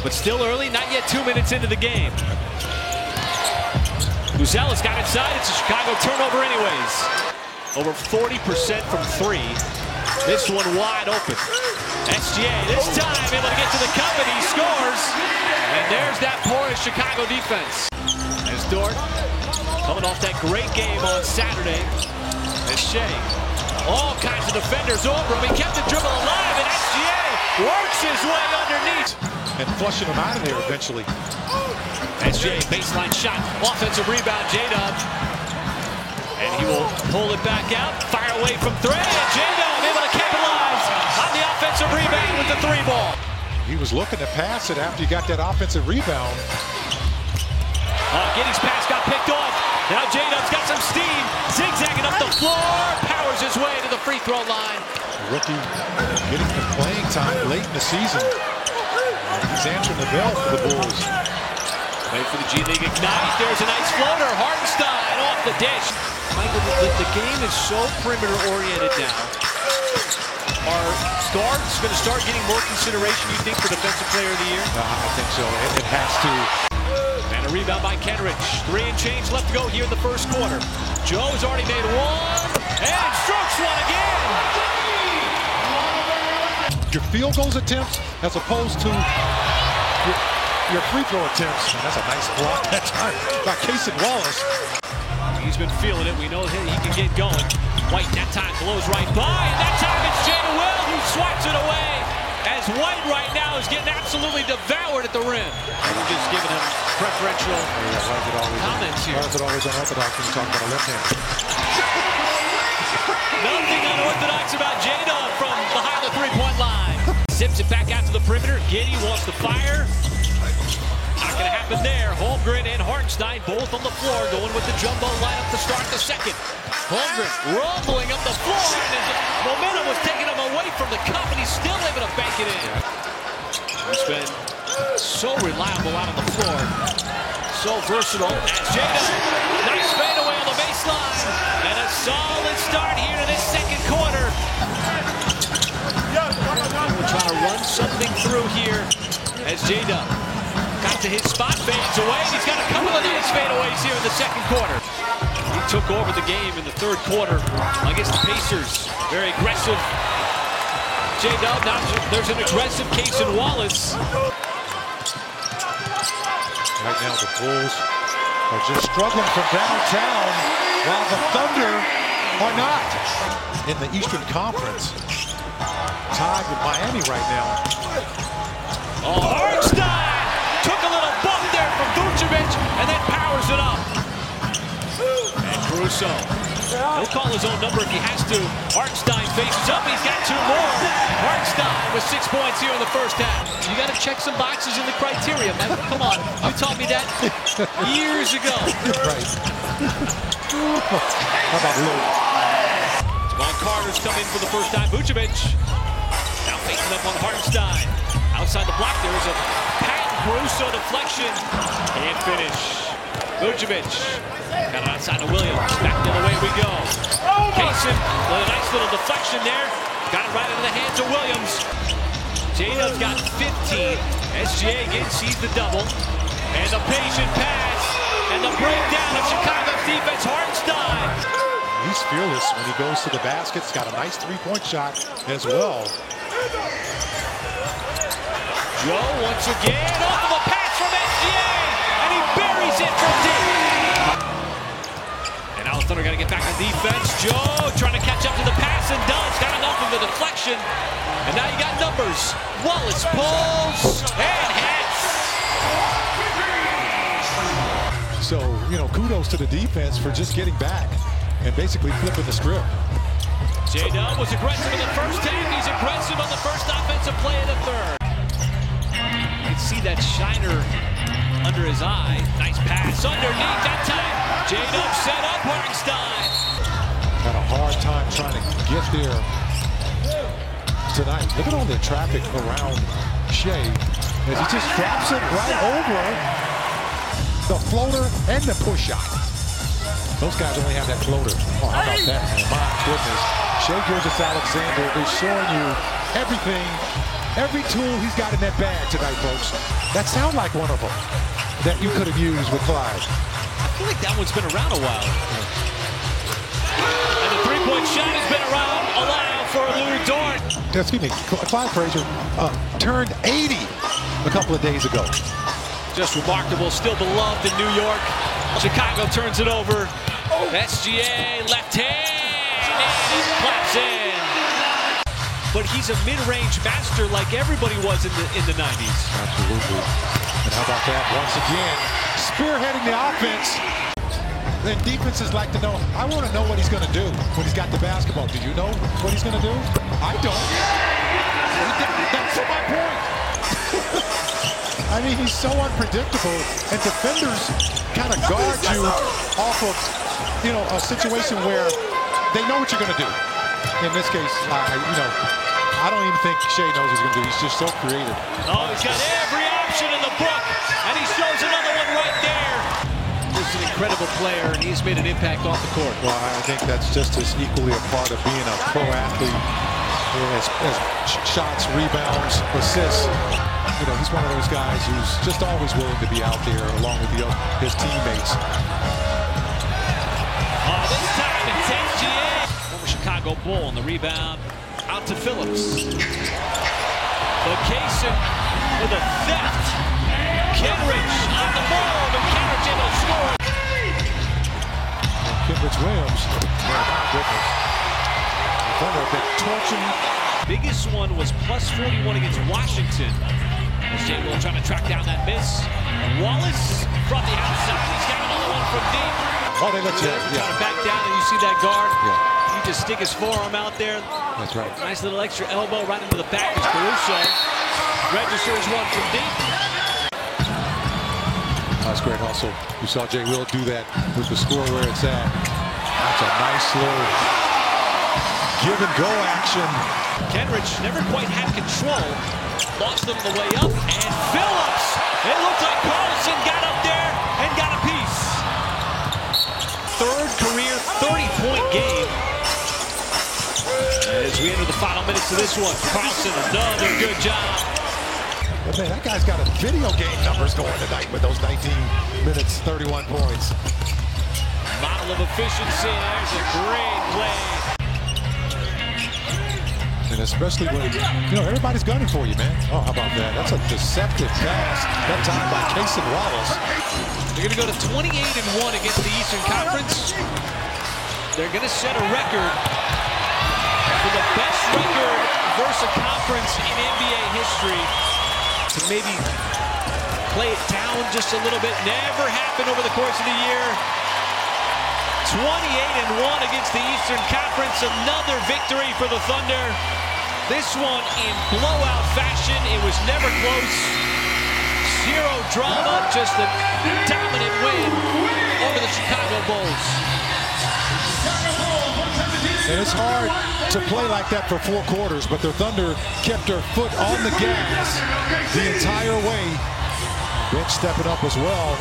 But still early, not yet 2 minutes into the game. Uzella's got inside. It's a Chicago turnover anyways. Over 40% from three. This one wide open. SGA this time able to get to the cup and he scores. And there's that porous Chicago defense. As Dort coming off that great game on Saturday. As Shea, all kinds of defenders over him. He kept the dribble alive and SGA works his way underneath. And flushing him out of there eventually. SGA baseline shot, offensive rebound, J-Dub. And he will pull it back out, fire away from three, and J-Dub able to capitalize on the offensive rebound with the three ball. He was looking to pass it after he got that offensive rebound. Giddey's pass got picked off. Now J-Dub's got some steam, zigzagging up the floor, powers his way to the free throw line. Rookie getting the playing time late in the season. He's answering the bell for the Bulls. Wait for the G League Ignite. There's a nice floater. Hartenstein off the dish. Michael, the game is so perimeter oriented now. Are guards going to start getting more consideration, you think, for Defensive Player of the Year? I think so. It has to. And a rebound by Kenrich. 3 and change left to go here in the first quarter. Joe's already made one. And strokes one again. Your field goals attempts as opposed to your free throw attempts. And that's a nice block that time by Cason Wallace. He's been feeling it. We know he can get going. White that time blows right by. And that time it's Jada Will who swats it away. As White right now is getting absolutely devoured at the rim. And we're just giving him preferential comments here. Why is it always unorthodox when you talk about a left hand? Nothing unorthodox about J-Dub from behind the three-point line. Zips it back out to the perimeter. Giddey wants to fire. Not going to happen there. Holmgren and Hartenstein both on the floor going with the jumbo lineup to start the second. Holmgren rumbling up the floor and his momentum was taking him away from the cup and he's still able to bank it in. He's been so reliable out on the floor. So versatile. That's J-Dub. Nice fadeaway on the baseline. And a solid start here to this second quarter. We're trying to run something through here as J-Dub got to his spot, fades away. He's got a couple of nice fadeaways here in the second quarter. He took over the game in the third quarter against the Pacers. Very aggressive. J-Dub, now there's an aggressive Cason Wallace. Right now the Bulls are just struggling from downtown while the Thunder are not. In the Eastern Conference, tied with Miami right now. Oh, Hartenstein took a little bump there from Vucevic and then powers it up. And Caruso, he'll call his own number if he has to. Hartenstein faces up, he's got 2 more. Hartenstein with 6 points here in the first half. You got to check some boxes in the criteria, man. Come on, you taught me that years ago. Right. How about Lou? Javon Carter's come in for the first time. Vucevic now facing up on Hartenstein. Outside the block, there is a Pat Caruso deflection. Can't finish. Vucevic got it outside to Williams. Back the other way we go. Cason with a nice little deflection there. Got it right into the hands of Williams. J-Dub's got 15. SGA again sees the double. And the patient pass. And the breakdown of Chicago's defense. Hartenstein. He's fearless when he goes to the basket. He's got a nice three-point shot as well. Joe once again off of a pass from SGA. And he buries it from deep. And now the Thunder got to get back on defense. Joe trying to catch up to the pass and does. Got enough of the deflection. And now you got numbers. Wallace pulls and hits. So, you know, kudos to the defense for just getting back and basically flipping the script. J-Dub was aggressive in the first half. He's aggressive on the first offensive play of the third. You can see that shiner under his eye. Nice pass underneath that time. J-Dub set up Hartenstein. Had a hard time trying to get there tonight. Look at all the traffic around Shea as he just drops it right over the floater and the push shot. Those guys only have that floater. Oh, how about that, man? My goodness. Shai Gilgeous-Alexander is showing you everything every tool he's got in that bag tonight, folks. That sounds like one of them that you could have used with Clyde. I feel like that one's been around a while. And the three-point shot has been around a while for Lou Dort. Excuse me, Clyde Frazier turned 80 a couple of days ago. Just remarkable, still beloved in New York. Chicago turns it over. SGA, left hand, and it claps in. But he's a mid-range master like everybody was in the 90s. Absolutely. And how about that? Once again, spearheading the offense. Then defenses like to know, I want to know what he's going to do when he's got the basketball. Do you know what he's going to do? I don't. That's my point. I mean, he's so unpredictable, and defenders kind of guard you off of, you know, a situation where they know what you're going to do. In this case, you know, I don't even think Shea knows what he's going to do. He's just so creative. Oh, he's got every option in the book, and he shows another one right there. This is an incredible player, and he's made an impact off the court. Well, I think that's just as equally a part of being a pro athlete as shots, rebounds, assists. You know, he's one of those guys who's just always willing to be out there along with his teammates. Oh, this time it's SGA. Former Chicago Bull on the rebound. Out to Phillips. Vocation with a theft. Kenrich on the move, and Kenrich able to score. Kenrich Williams. My goodness. The Thunder have been torching. Biggest one was plus 41 against Washington. Jay Will trying to track down that miss. Wallace from the outside. He's got another one from deep. Oh, they let you. Trying to back down, and you see that guard. Yeah. He just stick his forearm out there. That's right. Nice little extra elbow right into the back. It's Caruso. Registers one from deep. That's great hustle. You saw Jay Will do that with the score where it's at. That's a nice little give and go action. Kenrich never quite had control. Lost them the way up, and Phillips! It looked like Carlson got up there and got a piece. Third career 30-point game. As we enter the final minutes of this one, Carlson, another good job. But man, that guy's got a video game numbers going tonight with those 19 minutes, 31 points. Model of efficiency, there's a great play. And especially when, you know, everybody's gunning for you, man. Oh, how about that? That's a deceptive pass. That time by Cason Wallace. They're going to go to 28-1 against the Eastern Conference. They're going to set a record for the best record versus a conference in NBA history. To maybe play it down just a little bit. Never happened over the course of the year. 28-1 against the Eastern Conference. Another victory for the Thunder. This one in blowout fashion. It was never close. Zero drama, just a dominant win over the Chicago Bulls. And it's hard to play like that for 4 quarters, but the Thunder kept their foot on the gas the entire way. Bench stepping up as well.